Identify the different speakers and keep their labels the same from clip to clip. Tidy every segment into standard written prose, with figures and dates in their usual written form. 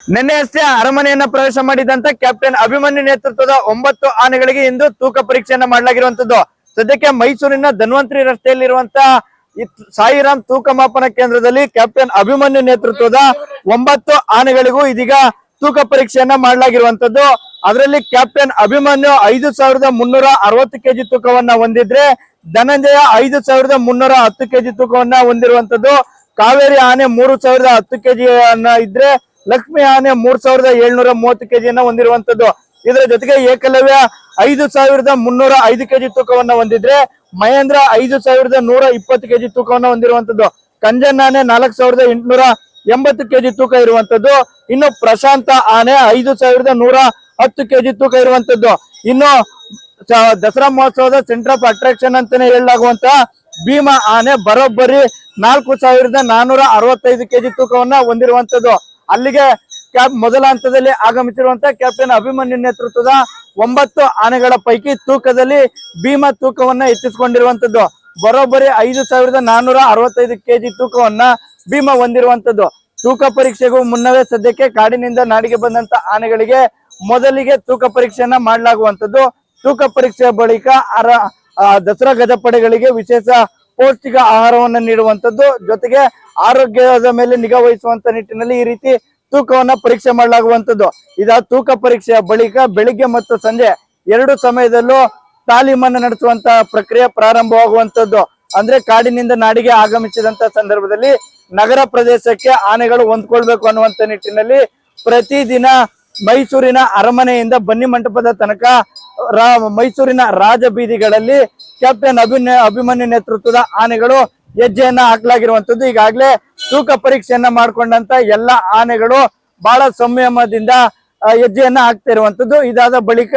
Speaker 1: ನಿನ್ನೆಯಷ್ಟೇ ಅರಮನೆಯನ್ನ ಪ್ರವೇಶ ಮಾಡಿದಂತ ಕ್ಯಾಪ್ಟನ್ ಅಭಿಮನ್ಯು ನೇತೃತ್ವದ 9 ಆನೆಗಳಿಗೆ ಇಂದು ತೂಕ ಪರೀಕ್ಷೆಯನ್ನ ಮಾಡಲಾಗಿರುವಂತದ್ದು. ಸದ್ಯಕ್ಕೆ ಮೈಸೂರಿನ ಧನ್ವಂತರಿ ರಸ್ತೆಯಲ್ಲಿರುವಂತಹ ಸಾಯಿರಾಮ್ ತೂಕ ಮಾಪನ ಕೇಂದ್ರದಲ್ಲಿ ಕ್ಯಾಪ್ಟನ್ ಅಭಿಮನ್ಯು ನೇತೃತ್ವದ 9 ಆನೆಗಳಿಗೂ ಇದೀಗ ತೂಕ ಪರೀಕ್ಷೆಯನ್ನ ಮಾಡಲಾಗಿರುವಂತದ್ದು. ಅದರಲ್ಲಿ ಕ್ಯಾಪ್ಟನ್ ಅಭಿಮನ್ಯು 5360 ಕೆಜಿ ತೂಕವನ್ನ ಹೊಂದಿದ್ರೆ, ಧನಂಜಯ 5310 ಕೆಜಿ ತೂಕವನ್ನ ಹೊಂದಿರುವಂತದ್ದು. ಕಾವೇರಿ ಆನೆ 3010 ಕೆಜಿಯನ್ನ ಇದ್ರೆ, ಲಕ್ಷ್ಮಿ ಆನೆ 3730 ಕೆಜಿಯನ್ನ ಹೊಂದಿರುವಂತದ್ದು. ಇದರ ಜೊತೆಗೆ ಏಕಲವ್ಯ 5305 ಕೆಜಿ ತೂಕವನ್ನ ಹೊಂದಿದ್ರೆ, ಮಹೇಂದ್ರ 5120 ಕೆಜಿ ತೂಕವನ್ನ ಹೊಂದಿರುವಂತದ್ದು. ಕಂಜನ್ ಆನೆ 4880 ಕೆಜಿ ತೂಕ ಇರುವಂತದ್ದು. ಇನ್ನು ಪ್ರಶಾಂತ ಆನೆ 5110 ಕೆಜಿ ತೂಕ ಇರುವಂತದ್ದು. ಇನ್ನು ದಸರಾ ಮಹೋತ್ಸವದ ಸೆಂಟರ್ ಆಫ್ ಅಟ್ರಾಕ್ಷನ್ ಅಂತಾನೆ ಹೇಳಲಾಗುವಂತ ಭೀಮಾ ಆನೆ ಬರೋಬ್ಬರಿ 4465 ಕೆಜಿ ತೂಕವನ್ನ ಹೊಂದಿರುವಂತದ್ದು. ಅಲ್ಲಿಗೆ ಮೊದಲ ಹಂತದಲ್ಲಿ ಆಗಮಿಸಿರುವಂತಹ ಕ್ಯಾಪ್ಟನ್ ಅಭಿಮನ್ಯು ನೇತೃತ್ವದ 9 ಆನೆಗಳ ಪೈಕಿ ತೂಕದಲ್ಲಿ ಭೀಮಾ ತೂಕವನ್ನ ಹೆಚ್ಚಿಸಿಕೊಂಡಿರುವಂತದ್ದು. ಬರೋಬ್ಬರಿ 5465 ಕೆಜಿ ತೂಕವನ್ನ ಭೀಮಾ ಹೊಂದಿರುವಂತದ್ದು. ತೂಕ ಪರೀಕ್ಷೆಗೂ ಮುನ್ನವೇ ಸದ್ಯಕ್ಕೆ ಕಾಡಿನಿಂದ ನಾಡಿಗೆ ಬಂದಂತ ಆನೆಗಳಿಗೆ ಮೊದಲಿಗೆ ತೂಕ ಪರೀಕ್ಷೆಯನ್ನ ಮಾಡಲಾಗುವಂತದ್ದು. ತೂಕ ಪರೀಕ್ಷೆಯ ಬಳಿಕ ದಸರಾ ಗಜಪಡೆಗಳಿಗೆ ವಿಶೇಷ ಪೌಷ್ಟಿಕ ಆಹಾರವನ್ನು ನೀಡುವಂತದ್ದು, ಜೊತೆಗೆ ಆರೋಗ್ಯದ ಮೇಲೆ ನಿಗಾ ವಹಿಸುವಂತ ನಿಟ್ಟಿನಲ್ಲಿ ಈ ರೀತಿ ತೂಕವನ್ನ ಪರೀಕ್ಷೆ ಮಾಡಲಾಗುವಂತದ್ದು. ಇದ ತೂಕ ಪರೀಕ್ಷೆಯ ಬಳಿಕ ಬೆಳಿಗ್ಗೆ ಮತ್ತು ಸಂಜೆ 2 ಸಮಯದಲ್ಲೂ ತಾಲೀಮನ್ನು ನಡೆಸುವಂತ ಪ್ರಕ್ರಿಯೆ ಪ್ರಾರಂಭವಾಗುವಂತದ್ದು. ಅಂದ್ರೆ ಕಾಡಿನಿಂದ ನಾಡಿಗೆ ಆಗಮಿಸಿದಂತ ಸಂದರ್ಭದಲ್ಲಿ ನಗರ ಪ್ರದೇಶಕ್ಕೆ ಆನೆಗಳು ಹೊಂದ್ಕೊಳ್ಬೇಕು ಅನ್ನುವಂತ ನಿಟ್ಟಿನಲ್ಲಿ ಪ್ರತಿದಿನ ಮೈಸೂರಿನ ಅರಮನೆಯಿಂದ ಬನ್ನಿ ಮಂಟಪದ ತನಕ ಮೈಸೂರಿನ ರಾಜ ಬೀದಿಗಳಲ್ಲಿ ಕ್ಯಾಪ್ಟನ್ ಅಭಿಮನ್ಯು ನೇತೃತ್ವದ ಆನೆಗಳು ಹೆಜ್ಜೆಯನ್ನ ಹಾಕಲಾಗಿರುವಂತದ್ದು. ಈಗಾಗಲೇ ತೂಕ ಪರೀಕ್ಷೆಯನ್ನ ಮಾಡ್ಕೊಂಡಂತ ಎಲ್ಲ ಆನೆಗಳು ಬಹಳ ಸಂಯಮದಿಂದ ಹೆಜ್ಜೆಯನ್ನ ಹಾಕ್ತಾ ಇರುವಂತದ್ದು. ಇದಾದ ಬಳಿಕ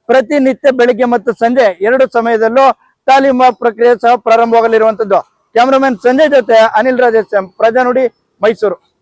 Speaker 1: ಪ್ರತಿನಿತ್ಯ ಬೆಳಿಗ್ಗೆ ಮತ್ತು ಸಂಜೆ 2 ಸಮಯದಲ್ಲೂ ತಾಲೀಮು ಪ್ರಕ್ರಿಯೆ ಸಹ ಪ್ರಾರಂಭವಾಗಲಿರುವಂತದ್ದು. ಕ್ಯಾಮರಾಮನ್ ಸಂಜಯ್ ಜೊತೆ ಅನಿಲ್ ರಾಜೇಶ್, ಪ್ರಜಾನುಡಿ, ಮೈಸೂರು.